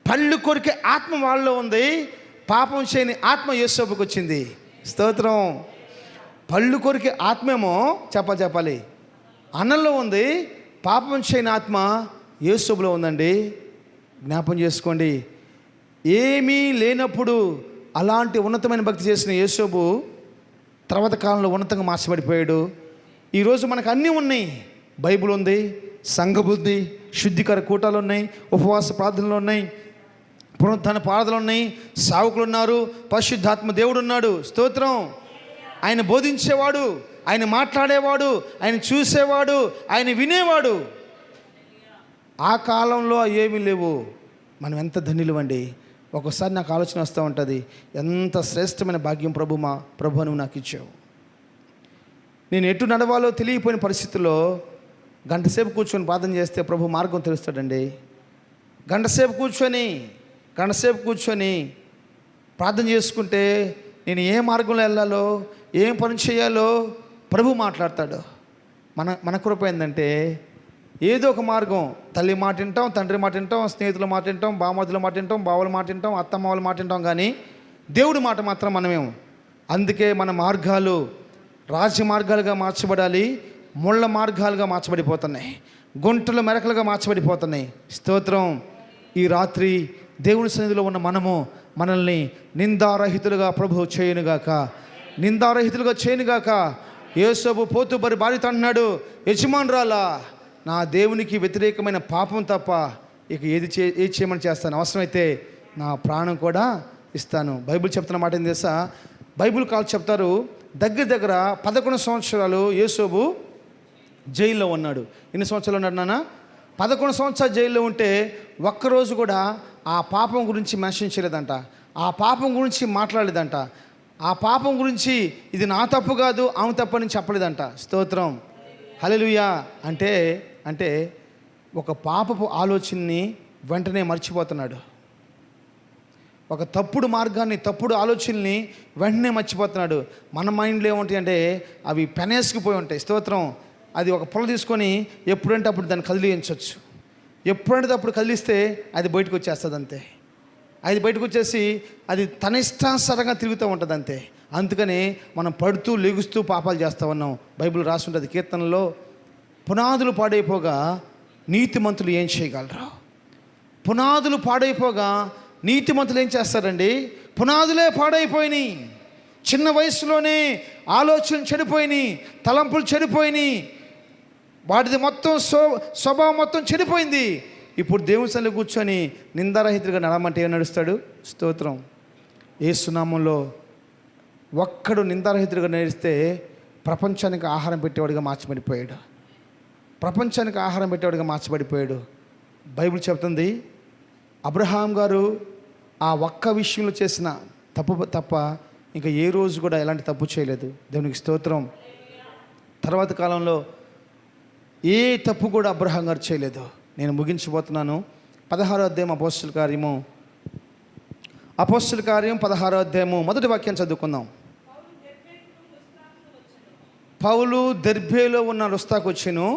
పళ్ళు కొరికే ఆత్మ వాళ్ళలో ఉంది, పాపం చేయని ఆత్మ యోసేపుకి వచ్చింది. స్తోత్రం. పళ్ళు కొరికే ఆత్మేమో చెప్పాలి అన్నంలో ఉంది, పాపం చేయని ఆత్మ యోసేపులో ఉందండి. జ్ఞాపం చేసుకోండి. ఏమీ లేనప్పుడు అలాంటి ఉన్నతమైన భక్తి చేసిన యోసేపు తర్వాత కాలంలో ఉన్నతంగా మార్చబడిపోయాడు. ఈరోజు మనకు అన్నీ ఉన్నాయి. బైబిల్ ఉంది, సంఘబుద్ధి, శుద్ధికర కూటాలు ఉన్నాయి, ఉపవాస ప్రార్థనలు ఉన్నాయి, పునరుత్థాన పారాధనలు ఉన్నాయి, సావుకులు ఉన్నారు, పరిశుద్ధాత్మ దేవుడు ఉన్నాడు. స్తోత్రం. ఆయన బోధించేవాడు, ఆయన మాట్లాడేవాడు, ఆయన చూసేవాడు, ఆయన వినేవాడు. ఆ కాలంలో ఏమీ లేవు. మనం ఎంత ధన్యులమండి. ఒక్కోసారి నాకు ఆలోచన వస్తూ ఉంటుంది, ఎంత శ్రేష్టమైన భాగ్యం ప్రభు నువ్వు నాకు ఇచ్చావు. నేను ఎటు నడవాలో తెలియపోయిన పరిస్థితుల్లో గంటసేపు కూర్చొని ప్రార్థన చేస్తే ప్రభు మార్గం తెలుస్తాడండి. గంటసేపు కూర్చొని ప్రార్థన చేసుకుంటే నేను ఏ మార్గంలో వెళ్ళాలో, ఏం పని చేయాలో ప్రభు మాట్లాడతాడు. మన కృప ఏంటంటే ఏదో ఒక మార్గం, తల్లి మాట వింటాం, తండ్రి మాట వింటాం, స్నేహితుల మాట వింటాం, బామర్దుల మాట వింటాం, బావుల మాట వింటాం, అత్తమ్మ వాళ్ళ మాట వింటాం, కానీ దేవుడి మాట మాత్రం మనమేమో. అందుకే మన మార్గాలు రాజ్య మార్గాలుగా మార్చబడాలి, ముళ్ళ మార్గాలుగా మార్చబడిపోతున్నాయి, గుంటలు మెరకలుగా మార్చబడిపోతున్నాయి. స్తోత్రం. ఈ రాత్రి దేవుని సన్నిధిలో ఉన్న మనల్ని నిందారహితులుగా ప్రభు చేయనుగాక. యేసోబు పోతుబరి బాధిత అంటున్నాడు, యజమానురాలా నా దేవునికి వ్యతిరేకమైన పాపం తప్ప ఇక ఏది చేయమని చేస్తాను, అవసరమైతే నా ప్రాణం కూడా ఇస్తాను. బైబిల్ చెప్తున్న మాట ఏం తెలుసా? బైబిల్ కాల్ చెప్తారు, దగ్గర దగ్గర 11 సంవత్సరాలు యేసోబు జైల్లో ఉన్నాడు. ఎన్ని సంవత్సరాలు ఉన్నాడు నాన్న? 11 సంవత్సరాలు జైల్లో ఉంటే ఒక్కరోజు కూడా ఆ పాపం గురించి మెన్షన్ చేయలేదంట, ఆ పాపం గురించి మాట్లాడలేదంట, ఆ పాపం గురించి ఇది నా తప్పు కాదు ఆమె తప్పు అని చెప్పలేదంట. స్తోత్రం, హల్లెలూయా. అంటే ఒక పాపపు ఆలోచనని వెంటనే మర్చిపోతున్నాడు. ఒక తప్పుడు మార్గాన్ని, తప్పుడు ఆలోచనని వెంటనే మర్చిపోతున్నాడు. మన మైండ్లో ఏముంటాయి అంటే అవి పెనేసుకుపోయి ఉంటాయి. స్తోత్రం. అది ఒక పొల తీసుకొని ఎప్పుడంటే అప్పుడు దాన్ని కదిలించవచ్చు. ఎప్పుడంటే అప్పుడు కదిలిస్తే అది బయటకు వచ్చేస్తుంది అంతే. అది బయటకు వచ్చేసి అది తన ఇష్టానుసారంగా తిరుగుతూ ఉంటుంది అంతే. అందుకని మనం పడుతూ లెగుస్తూ పాపాలు చేస్తూ ఉన్నాం. బైబిల్ రాసి ఉంటుంది కీర్తనలో, పునాదులు పాడైపోగా నీతిమంతులు ఏం చేయగలరు? పునాదులు పాడైపోగా నీతిమంతులు ఏం చేస్తారండి? పునాదులే పాడైపోయినాయి. చిన్న వయసులోనే ఆలోచనలు చెడిపోయినాయి, తలంపులు చెడిపోయినాయి, వాటిది మొత్తం స్వభావం మొత్తం చెడిపోయింది. ఇప్పుడు దేవుని సన్నిధిలో కూర్చొని నిందారహితుడిగా నడమంటే ఏం నడుస్తాడు? స్తోత్రం. యేసు నామములో ఒక్కడు నిందారహితుడిగా నడిస్తే ప్రపంచానికి ఆహారం పెట్టేవాడిగా మార్చబడిపోయాడు. ప్రపంచానికి ఆహారం పెట్టేవాడిగా మార్చబడిపోయాడు. బైబిల్ చెప్తుంది అబ్రహాం గారు ఆ ఒక్క విషయంలో చేసిన తప్ప ఇంకా ఏ రోజు కూడా ఎలాంటి తప్పు చేయలేదు. దేవునికి స్తోత్రం. తర్వాత కాలంలో ఏ తప్పు కూడా అబ్రహాం గారు చేయలేదు. నేను ముగించబోతున్నాను. 16వ అధ్యాయం అపోస్తలుల కార్యం 16వ అధ్యాయము మొదటి వాక్యం చదువుకుందాం. పౌలు దెర్బేలో ఉన్న లుస్త్రాకు వచ్చెను.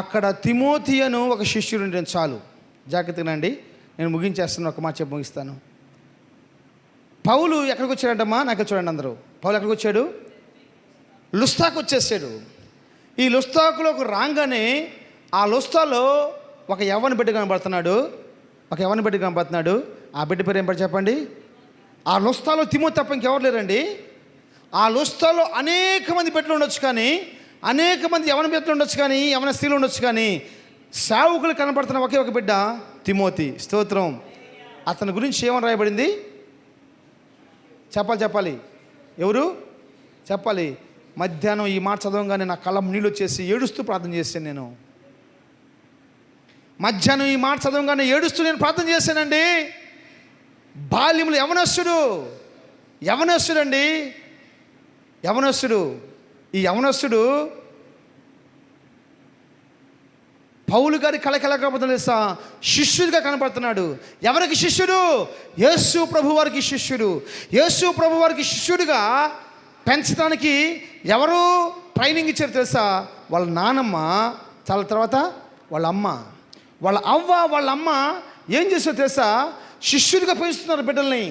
అక్కడ తిమోతి అను ఒక శిష్యుడు ఉండేది. చాలు, జాగ్రత్తగానండి, నేను ముగించేస్తాను. ఒక మాట చెప్పి ముగిస్తాను. పౌలు ఎక్కడికి వచ్చాడంటమ్మా? నాకు చూడండి అందరూ. పౌలు ఎక్కడికి వచ్చాడు? లుస్త్రాకు వచ్చేసాడు. ఈ లుస్త్రాకులోకి రాగానే ఆ లుస్త్రాలో ఒక యవ్వన బిడ్డ కనబడుతున్నాడు. ఆ బిడ్డ పేరు ఏం పడి చెప్పండి? ఆ లుస్త్రాలో తిమోతి తప్ప ఇంకెవరు లేరండి. ఆ లుస్త్రాలో అనేక మంది బిడ్డలు ఉండొచ్చు, కానీ అనేక మంది యవన బిడ్డలు ఉండొచ్చు, కానీ యవన స్త్రీలు ఉండొచ్చు, కానీ సేవకులు కనబడుతున్న ఒకే ఒక బిడ్డ తిమోతి. స్తోత్రం. అతని గురించి ఏమని రాయబడింది? చెప్పాలి. ఎవరు చెప్పాలి? మధ్యాహ్నం ఈ మాట చదవగానే నా కళ్ళ నీళ్ళు వచ్చేసి ఏడుస్తూ ప్రార్థన చేశాను. నేను మధ్యాహ్నం ఈ మాట చదవగానే ఏడుస్తూ నేను ప్రార్థన చేశానండి. బాల్యములు యవనస్తుడండి. ఈ యవనస్తుడు పౌలు గారి కళకళకపోతే తెలుసా? శిష్యుడిగా కనపడుతున్నాడు. ఎవరికి శిష్యుడు? యేసు ప్రభు వారికి శిష్యుడు. యేసు ప్రభు వారికి శిష్యుడిగా పెంచడానికి ఎవరు ట్రైనింగ్ ఇచ్చారు తెలుసా? వాళ్ళ నానమ్మ, చాలా తర్వాత వాళ్ళ అమ్మ, వాళ్ళ అమ్మ ఏం చేస్తారో తెలుసా? శిష్యుడిగా పెంచుతున్నారు బిడ్డల్ని,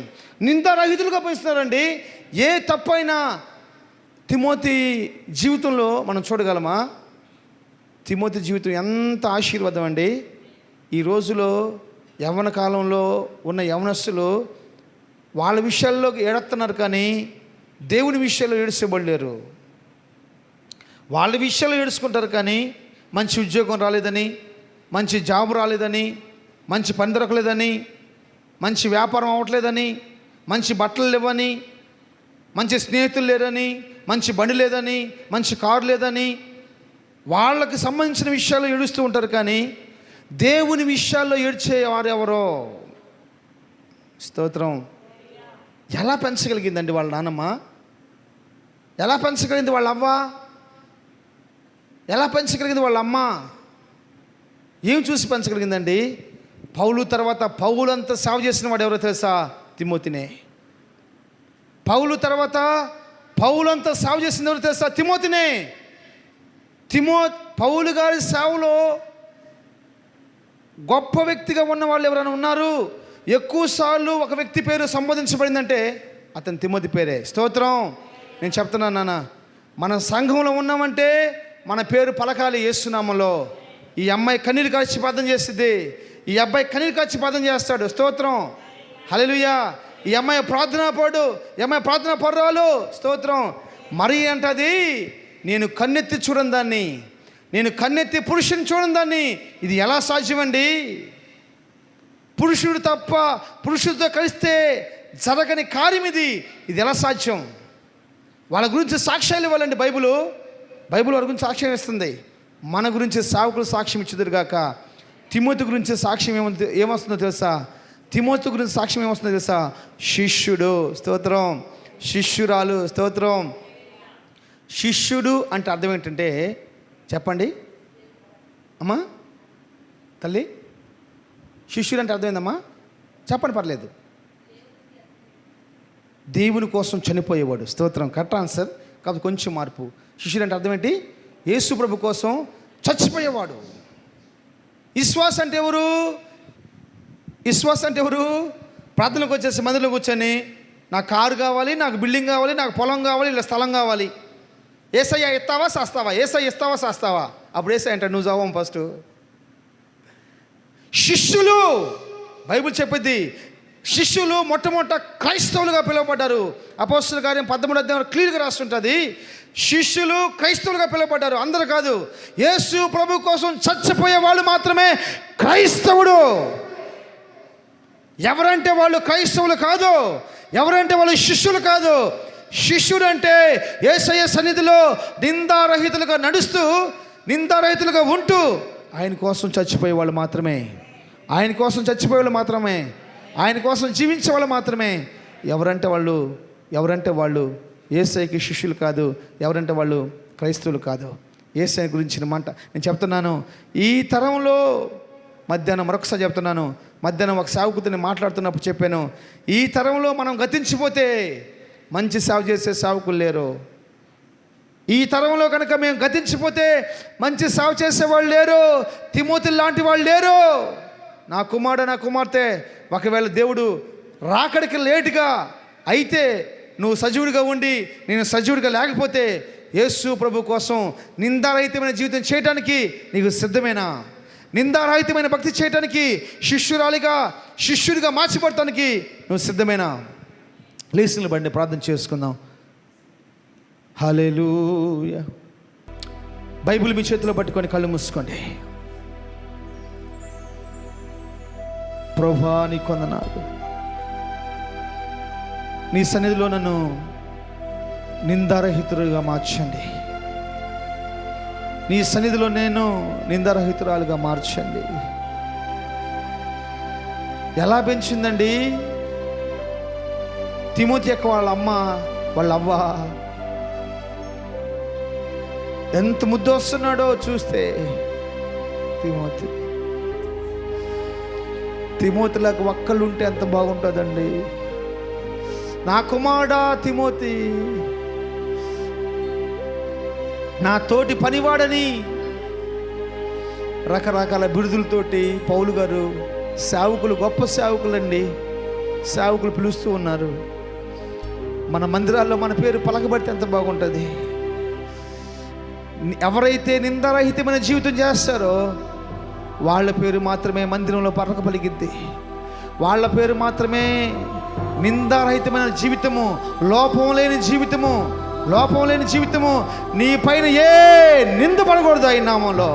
నిందారహితులుగా పెంచుతున్నారండి. ఏ తప్పైనా తిమోతి జీవితంలో మనం చూడగలమా? తిమోతి జీవితం ఎంత ఆశీర్వాదం అండి. ఈ రోజులో యవ్వన కాలంలో ఉన్న యవనస్తులు వాళ్ళ విషయాల్లో ఏడుస్తున్నారు, కానీ దేవుని విషయాల్లో ఏడ్చబడలేరు. వాళ్ళ విషయాల్లో ఏడుచుకుంటారు, కానీ మంచి ఉద్యోగం రాలేదని, మంచి జాబ్ రాలేదని, మంచి పని దొరకలేదని, మంచి వ్యాపారం అవ్వట్లేదని, మంచి బట్టలు లేవని, మంచి స్నేహితులు లేరని, మంచి బండి లేదని, మంచి కారు లేదని, వాళ్ళకి సంబంధించిన విషయాల్లో ఏడుస్తూ ఉంటారు, కానీ దేవుని విషయాల్లో ఏడ్చేవారు ఎవరో? స్తోత్రం. ఎలా పెంచగలిగిందండి వాళ్ళ నాన్నమ్మ? ఎలా పెంచగలిగింది వాళ్ళ అవ్వ? ఎలా పెంచగలిగింది వాళ్ళ అమ్మ? ఏం చూసి పెంచగలిగిందండి? పౌలు తర్వాత పౌలంతా సేవ చేసిన వాడు ఎవరో తెలుసా? తిమోతినే. పౌలంతా సేవ చేసింది ఎవరో తెలుసా? తిమోతినే. పౌలు గారి సేవలో గొప్ప వ్యక్తిగా ఉన్న వాళ్ళు ఎవరైనా ఉన్నారు? ఎక్కువసార్లు ఒక వ్యక్తి పేరు సంబోధించబడిందంటే అతని తిమోతి పేరే. స్తోత్రం. నేను చెప్తున్నాను నాన్న, మన సంఘంలో ఉన్నామంటే మన పేరు పలకాలి యేసు నామములో. ఈ అమ్మాయి కన్నీరు కాచి ప్రార్థన చేస్తుంది, ఈ అబ్బాయి కన్నీరు కాచి ప్రార్థన చేస్తాడు. స్తోత్రం, హల్లెలూయా. ఈ అమ్మాయి ప్రార్థనా పరురాలు. స్తోత్రం. మరి అంటది, నేను కన్నెత్తి చూడని దాన్ని, నేను కన్నెత్తి పురుషుని చూడని దాన్ని. ఇది ఎలా సాధ్యమండి? పురుషుడితో కలిస్తే జరగని కార్యం ఇది ఎలా సాధ్యం? వాళ్ళ గురించి సాక్ష్యాలు ఇవ్వాలండి. బైబిల్ వాళ్ళ గురించి సాక్ష్యం ఇస్తుంది. మన గురించి సేవకులు సాక్ష్యం ఇచ్చుదురుగాక. తిమోతి గురించి సాక్ష్యం ఏమొస్తుందో తెలుసా? తిమోతి గురించి సాక్ష్యం ఏమొస్తుందో తెలుసా? శిష్యుడు, స్తోత్రం. శిష్యురాలు, స్తోత్రం. శిష్యుడు అంటే అర్థం ఏంటంటే చెప్పండి అమ్మా, తల్లి. శిష్యుడు అంటే అర్థమైందమ్మా? చెప్పండి, పర్లేదు. దేవుని కోసం చనిపోయేవాడు, స్తోత్రం. Correct answer. కాబట్టి కొంచెం మార్పు. శిష్యుడు అంటే అర్థం ఏంటి? యేసు ప్రభు కోసం చచ్చిపోయేవాడు. విశ్వాస అంటే ఎవరు? విశ్వాసం అంటే ఎవరు? ప్రార్థనకు వచ్చేసి మందిలో కూర్చొని నాకు కారు కావాలి, నాకు బిల్డింగ్ కావాలి, నాకు పొలం కావాలి, ఇలా స్థలం కావాలి, ఏసయ్య ఇస్తావా శాస్తావా, ఏసయ్య ఇస్తావా శాస్తావా, అప్పుడు ఏసయ్య అంటాడు నువ్వు చావం ఫస్ట్. శిష్యులు, బైబిల్ చెప్పేది శిష్యులు మొట్టమొదట క్రైస్తవులుగా పిలువబడ్డారు. అపోస్తలుల కార్యం 13వ అధ్యాయంలో క్లియర్గా రాస్తుంటుంది. శిష్యులు క్రైస్తవులుగా పిలువబడ్డారు, అందరూ కాదు. యేసు ప్రభు కోసం చచ్చిపోయే వాళ్ళు మాత్రమే క్రైస్తవుడు. ఎవరంటే వాళ్ళు క్రైస్తవులు కాదు, ఎవరంటే వాళ్ళు శిష్యులు కాదు. శిష్యుడు అంటే యేసయ్య సన్నిధిలో నిందారహితులుగా నడుస్తూ, నిందారహితులుగా ఉంటూ ఆయన కోసం చచ్చిపోయే వాళ్ళు మాత్రమే, ఆయన కోసం చచ్చిపోయే వాళ్ళు మాత్రమే, ఆయన కోసం జీవించే వాళ్ళు మాత్రమే. ఎవరంటే వాళ్ళు యేసయ్యకి శిష్యులు కాదు, ఎవరంటే వాళ్ళు క్రైస్తవులు కాదు. యేసయ్య గురించిన మాట నేను చెప్తున్నాను. ఈ తరంలో మధ్యాహ్నం మరొకసారి చెప్తున్నాను, మధ్యాహ్నం ఒక సేవకుడిని మాట్లాడుతున్నప్పుడు చెప్పాను, ఈ తరంలో మనం గతించిపోతే మంచి సేవ చేసే సేవకులు లేరు. ఈ తరంలో కనుక మేము గతించిపోతే మంచి సేవ చేసేవాళ్ళు లేరు, తిమోతి లాంటి వాళ్ళు లేరు. నా కుమారుడు, నా కుమార్తె, ఒకవేళ దేవుడు రాకడికి లేటుగా అయితే నువ్వు సజీవుడిగా ఉండి నేను సజీవుడిగా లేకపోతే యేసు ప్రభు కోసం నిందారహితమైన జీవితం చేయడానికి నీకు సిద్ధమేనా? నిందారహితమైన భక్తి చేయడానికి, శిష్యుడిగా మార్చిపడటానికి నువ్వు సిద్ధమేనా? లేచిన బండి ప్రార్థన చేసుకుందాం. హల్లెలూయా. బైబిల్ మీ చేతిలో పట్టుకొని కళ్ళు మూసుకోండి. ప్రభువా నీ కొందనాలు, నీ సన్నిధిలో నన్ను నిందారహితులుగా మార్చండి. నీ సన్నిధిలో నేను నిందారహితురాలుగా మార్చండి. ఎలా పెంచిందండి తిమోతి యొక్క వాళ్ళ అమ్మ, వాళ్ళ అవ్వ ఎంత ముద్దు వస్తున్నాడో చూస్తే. తిమోతిలకు ఒక్కళ్ళు ఉంటే ఎంత బాగుంటుందండి. నా కుమారుడా తిమోతి, నా తోటి పనివాడని రకరకాల బిరుదులతోటి పౌలు గారు సేవకులు, గొప్ప సేవకులండి, సేవకులు పిలుస్తూ ఉన్నారు. మన మందిరాల్లో మన పేరు పలకబడితే ఎంత బాగుంటుంది. ఎవరైతే నిందారహితమైన జీవితం చేస్తారో వాళ్ళ పేరు మాత్రమే మందిరంలో పలక పలికిద్ది. వాళ్ళ పేరు మాత్రమే నిందారహితమైన జీవితము, లోపం లేని జీవితము. నీ పైన ఏ నింద పడకూడదు, ఆయన నామంలో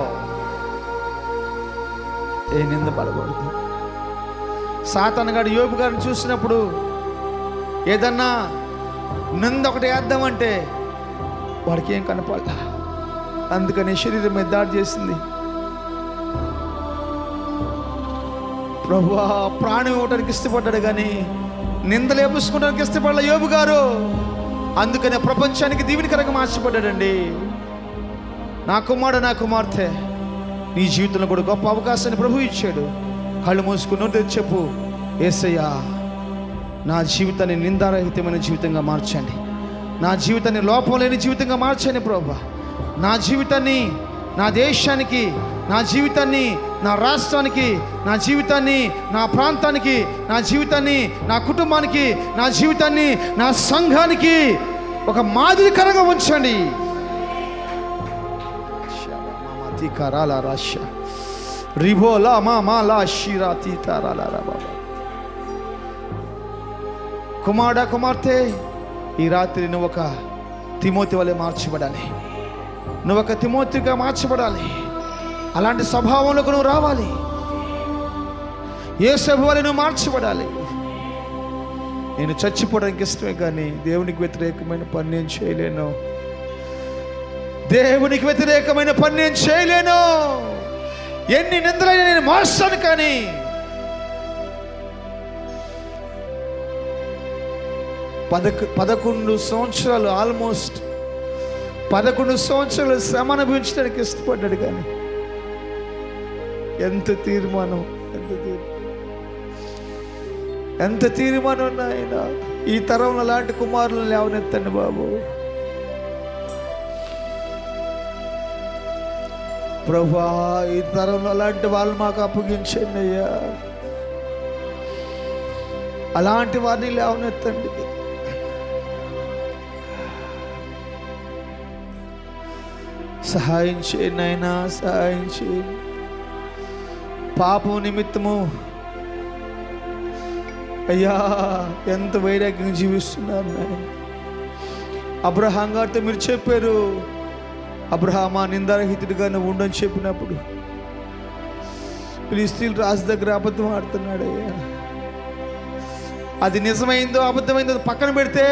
ఏ నింద పడకూడదు. సాతానుగాడు యోబు గారిని చూసినప్పుడు ఏదన్నా నింద ఒకటి వేద్దామంటే వాడికి ఏం కనపడలా, అందుకని శరీరం మీద దాడి చేసింది. ప్రభువా ప్రాణం ఇవ్వడానికి ఇష్టపడ్డాడు కానీ నిందలు వేపుసుకోవడానికి ఇష్టపడలే యోబు గారు. అందుకనే ప్రపంచానికి దీవెనకరంగా మార్చబడ్డాడండి. నా కుమారుడు, నా కుమార్తె, నీ జీవితంలో కూడా గొప్ప అవకాశాన్ని ప్రభు ఇచ్చాడు. కళ్ళు మూసుకుని చెప్పు, యేసయ్యా నా జీవితాన్ని నిందారహితమైన జీవితంగా మార్చండి, నా జీవితాన్ని లోపం లేని జీవితంగా మార్చండి ప్రభువా. నా జీవితాన్ని, నా దేశానికి, నా జీవితాన్ని, నా రాష్ట్రానికి, నా జీవితాన్ని, నా ప్రాంతానికి, నా జీవితాన్ని, నా కుటుంబానికి, నా జీవితాన్ని, నా సంఘానికి ఒక మాదిరికరంగా ఉంచండి. కుమారుడా, కుమార్తె, ఈ రాత్రి నువ్వు ఒక తిమోతి వలె మార్చబడాలి. నువ్వు ఒక తిమోతిగా మార్చబడాలి. అలాంటి స్వభావంలోకి నువ్వు రావాలి. యేసు వలె నువ్వు మార్చబడాలి. నేను చచ్చిపోవడానికి ఇష్టమే, కానీ దేవునికి వ్యతిరేకమైన పని నేను చేయలేను. దేవునికి వ్యతిరేకమైన పని నేను చేయలేను. ఎన్ని నిందలైనా నేను మోస్తాను, కానీ పదకొండు సంవత్సరాలు, ఆల్మోస్ట్ 11 సంవత్సరాలు శ్రమ అనుభవించడానికి ఇష్టపడ్డాడు. కానీ ఎంత తీర్మానం నాయన. ఈ తరంలో అలాంటి కుమారులను లేవనెత్తండి బాబు. ప్రభువా, ఈ తరంలో అలాంటి వాళ్ళు మాకు అప్పగించండి అయ్యా. అలాంటి వారిని లేవనెత్తండి. సహాయం చేయండి నాయనా, సహాయం చేయండి. పాపం నిమిత్తము అయ్యా ఎంత వైరాగ్యం జీవిస్తున్నారు నాయన. అబ్రహాం గారితో మీరు చెప్పారు, అబ్రహామా నిందారహితుడిగా నువ్వు ఉండని చెప్పినప్పుడు ఫిలిష్తీయుల రాజు దగ్గర అబద్ధం ఆడుతున్నాడు అయ్యా. అది నిజమైందో అబద్ధమైందో పక్కన పెడితే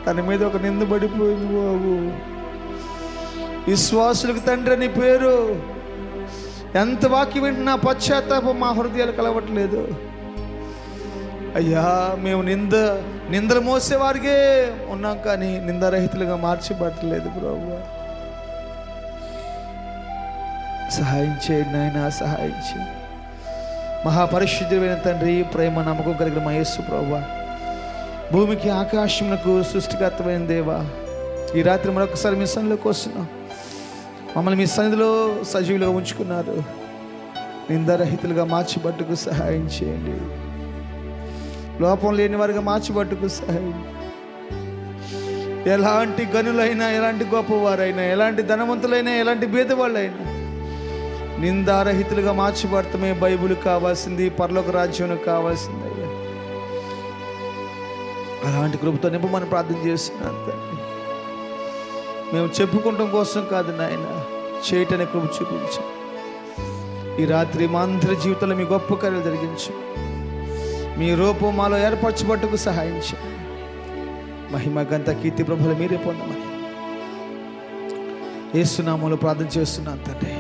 తన మీద ఒక నింద పడిపోయింది బాబు. విశ్వాసులకు తండ్రి అని పేరు. ఎంత వాక్యం వింటున్నా పశ్చాత్తాపం మా హృదయాలు కలవట్లేదు అయ్యా. మేము నిందలు మోసేవారికే ఉన్నాం, కానీ నిందారహితులుగా మార్చిపట్టలేదు ప్రభువా. సహాయం చేయండి నాయనా, సహాయం చేయండి. మహాపరిశుద్ధమైన తండ్రి, ప్రేమ నమ్మకం కలిగిన మా యేసు ప్రభువా, భూమికి ఆకాశమునకు సృష్టికర్తమైన దేవా, ఈ రాత్రి మరొకసారి మీ సన్నిధిలోకి వస్తున్నాం. మమ్మల్ని మీ సన్నిధిలో సజీవులుగా ఉంచుకున్నారు. నిందారహితులుగా మార్చిబట్టుకు సహాయం చేయండి. లోపం లేని వారిగా మార్చిబట్టుకు సహాయం. ఎలాంటి గనులైనా, ఎలాంటి గొప్పవారైనా, ఎలాంటి ధనవంతులైనా, ఎలాంటి భేదవాళ్ళైనా నిందారహితులుగా మార్చిబడతామే బైబిల్ కావాల్సింది, పరలోక రాజ్యం కావాల్సింది అయ్యా. అలాంటి కృపతో నింపమని ప్రార్థన చేస్తున్నాను తండ్రి. మేము చెప్పుకోవటం కోసం కాదు నాయన, చేయటానికి కృప చూపించు. ఈ రాత్రి మా అందరి జీవితంలో మీ గొప్ప కార్యాలు జరిగించు. మీ రూపం మాలో ఏర్పరచబట్టుకు సహాయం చేయండి. మహిమ గంత కీర్తి ప్రభువులు మీరే పొందమని యేసు నామములో ప్రార్థన చేస్తున్నాను తండ్రి.